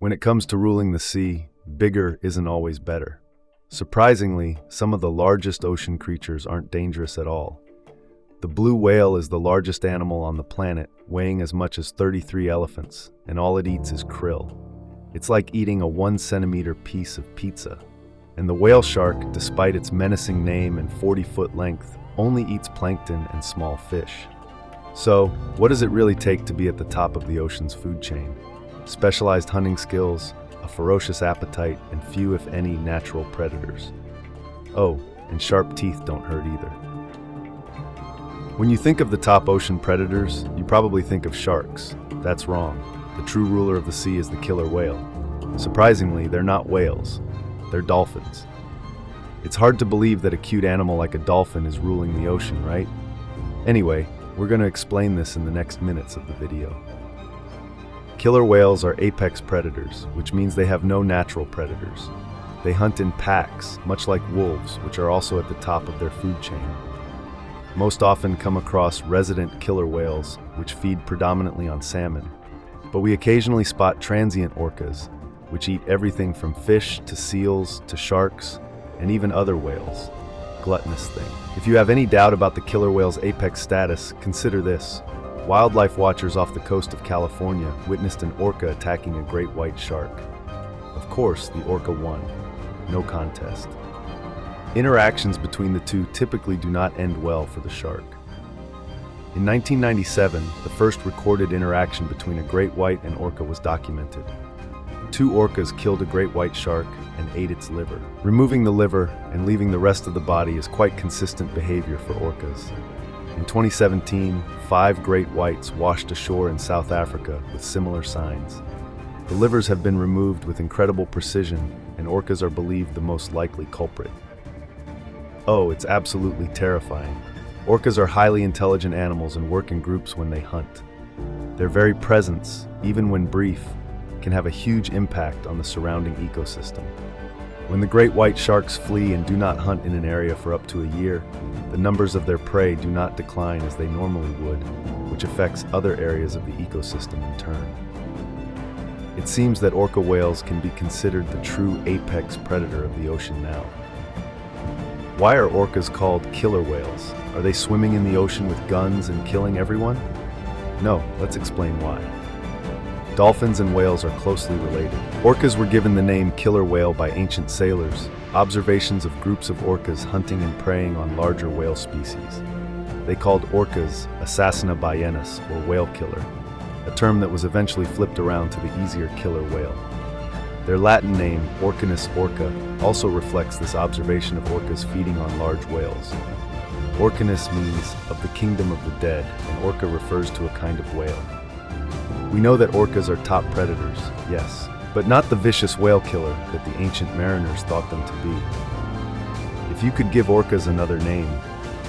When it comes to ruling the sea, bigger isn't always better. Surprisingly, some of the largest ocean creatures aren't dangerous at all. The blue whale is the largest animal on the planet, weighing as much as 33 elephants, and all it eats is krill. It's like eating a 1-centimeter piece of pizza. And the whale shark, despite its menacing name and 40-foot length, only eats plankton and small fish. So, what does it really take to be at the top of the ocean's food chain? Specialized hunting skills, a ferocious appetite, and few if any natural predators. Oh, and sharp teeth don't hurt either. When you think of the top ocean predators, you probably think of sharks. That's wrong. The true ruler of the sea is the killer whale. Surprisingly, they're not whales. They're dolphins. It's hard to believe that a cute animal like a dolphin is ruling the ocean, right? Anyway, we're going to explain this in the next minutes of the video. Killer whales are apex predators, which means they have no natural predators. They hunt in packs, much like wolves, which are also at the top of their food chain. Most often come across resident killer whales, which feed predominantly on salmon. But we occasionally spot transient orcas, which eat everything from fish to seals to sharks, and even other whales. Gluttonous thing. If you have any doubt about the killer whale's apex status, consider this. Wildlife watchers off the coast of California witnessed an orca attacking a great white shark. Of course, the orca won. No contest. Interactions between the two typically do not end well for the shark. In 1997, the first recorded interaction between a great white and orca was documented. Two orcas killed a great white shark and ate its liver. Removing the liver and leaving the rest of the body is quite consistent behavior for orcas. In 2017, 5 great whites washed ashore in South Africa with similar signs. The livers have been removed with incredible precision, and orcas are believed the most likely culprit. Oh, it's absolutely terrifying. Orcas are highly intelligent animals and work in groups when they hunt. Their very presence, even when brief, can have a huge impact on the surrounding ecosystem. When the great white sharks flee and do not hunt in an area for up to a year, the numbers of their prey do not decline as they normally would, which affects other areas of the ecosystem in turn. It seems that orca whales can be considered the true apex predator of the ocean now. Why are orcas called killer whales? Are they swimming in the ocean with guns and killing everyone? No, let's explain why. Dolphins and whales are closely related. Orcas were given the name killer whale by ancient sailors, observations of groups of orcas hunting and preying on larger whale species. They called orcas assassina ballenas, or whale killer, a term that was eventually flipped around to the easier killer whale. Their Latin name, Orcanis orca, also reflects this observation of orcas feeding on large whales. Orcanis means of the kingdom of the dead, and orca refers to a kind of whale. We know that orcas are top predators, yes, but not the vicious whale killer that the ancient mariners thought them to be. If you could give orcas another name,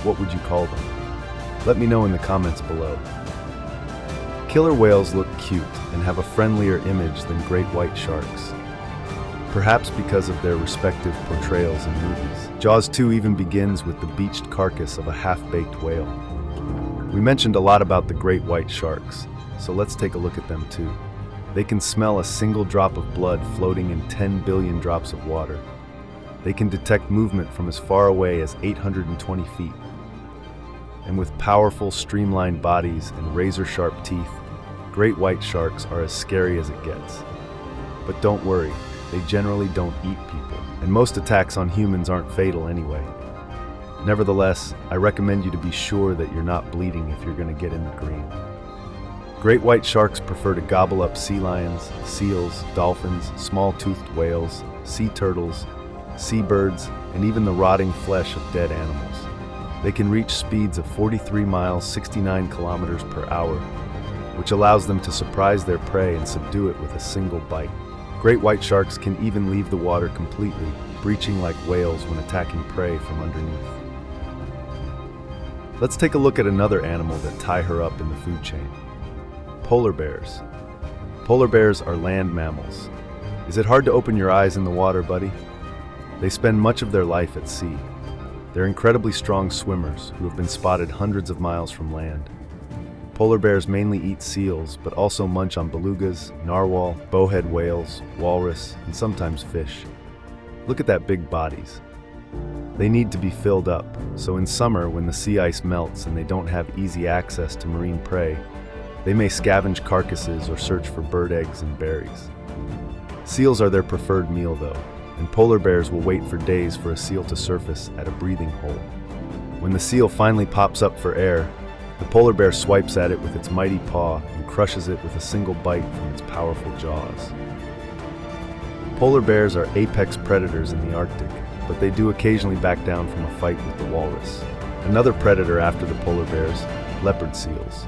what would you call them? Let me know in the comments below. Killer whales look cute and have a friendlier image than great white sharks, perhaps because of their respective portrayals in movies. Jaws 2 even begins with the beached carcass of a half-baked whale. We mentioned a lot about the great white sharks, so let's take a look at them too. They can smell a single drop of blood floating in 10 billion drops of water. They can detect movement from as far away as 820 feet. And with powerful, streamlined bodies and razor-sharp teeth, great white sharks are as scary as it gets. But don't worry, they generally don't eat people, and most attacks on humans aren't fatal anyway. Nevertheless, I recommend you to be sure that you're not bleeding if you're going to get in the green. Great white sharks prefer to gobble up sea lions, seals, dolphins, small-toothed whales, sea turtles, seabirds, and even the rotting flesh of dead animals. They can reach speeds of 43 miles, 69 kilometers per hour, which allows them to surprise their prey and subdue it with a single bite. Great white sharks can even leave the water completely, breaching like whales when attacking prey from underneath. Let's take a look at another animal that tie her up in the food chain. Polar bears. Polar bears are land mammals. Is it hard to open your eyes in the water, buddy? They spend much of their life at sea. They're incredibly strong swimmers who have been spotted hundreds of miles from land. Polar bears mainly eat seals, but also munch on belugas, narwhal, bowhead whales, walrus, and sometimes fish. Look at that big bodies. They need to be filled up, so in summer when the sea ice melts and they don't have easy access to marine prey, they may scavenge carcasses or search for bird eggs and berries. Seals are their preferred meal though, and polar bears will wait for days for a seal to surface at a breathing hole. When the seal finally pops up for air, the polar bear swipes at it with its mighty paw and crushes it with a single bite from its powerful jaws. Polar bears are apex predators in the Arctic, but they do occasionally back down from a fight with the walrus. Another predator after the polar bears, leopard seals.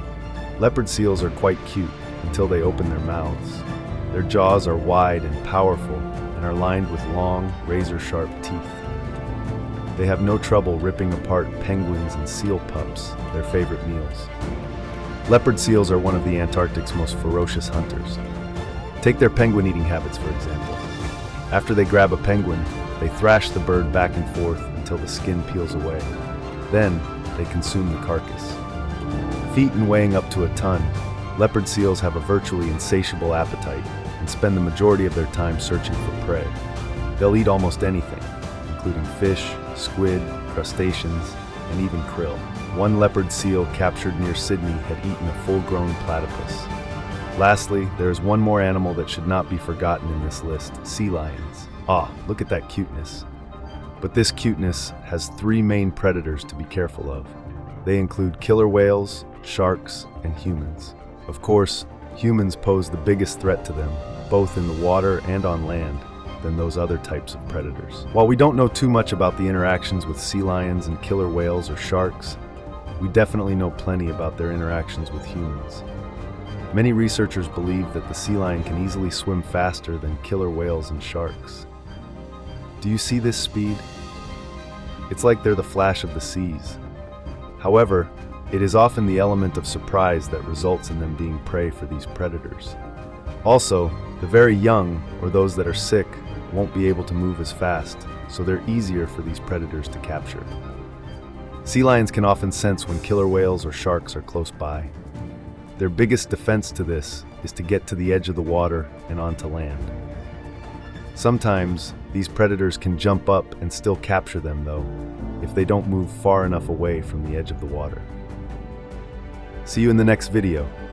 Leopard seals are quite cute until they open their mouths. Their jaws are wide and powerful and are lined with long, razor-sharp teeth. They have no trouble ripping apart penguins and seal pups, their favorite meals. Leopard seals are one of the Antarctic's most ferocious hunters. Take their penguin-eating habits, for example. After they grab a penguin, they thrash the bird back and forth until the skin peels away. Then, they consume the carcass. Feet and weighing up to a ton, leopard seals have a virtually insatiable appetite and spend the majority of their time searching for prey. They'll eat almost anything, including fish, squid, crustaceans, and even krill. One leopard seal captured near Sydney had eaten a full-grown platypus. Lastly, there is one more animal that should not be forgotten in this list: sea lions. Ah, look at that cuteness. But this cuteness has three main predators to be careful of. They include killer whales, sharks, and humans. Of course, humans pose the biggest threat to them, both in the water and on land, than those other types of predators. While we don't know too much about the interactions with sea lions and killer whales or sharks, we definitely know plenty about their interactions with humans. Many researchers believe that the sea lion can easily swim faster than killer whales and sharks. Do you see this speed? It's like they're the flash of the seas. However, it is often the element of surprise that results in them being prey for these predators. Also, the very young, or those that are sick, won't be able to move as fast, so they're easier for these predators to capture. Sea lions can often sense when killer whales or sharks are close by. Their biggest defense to this is to get to the edge of the water and onto land. Sometimes, these predators can jump up and still capture them though, if they don't move far enough away from the edge of the water. See you in the next video.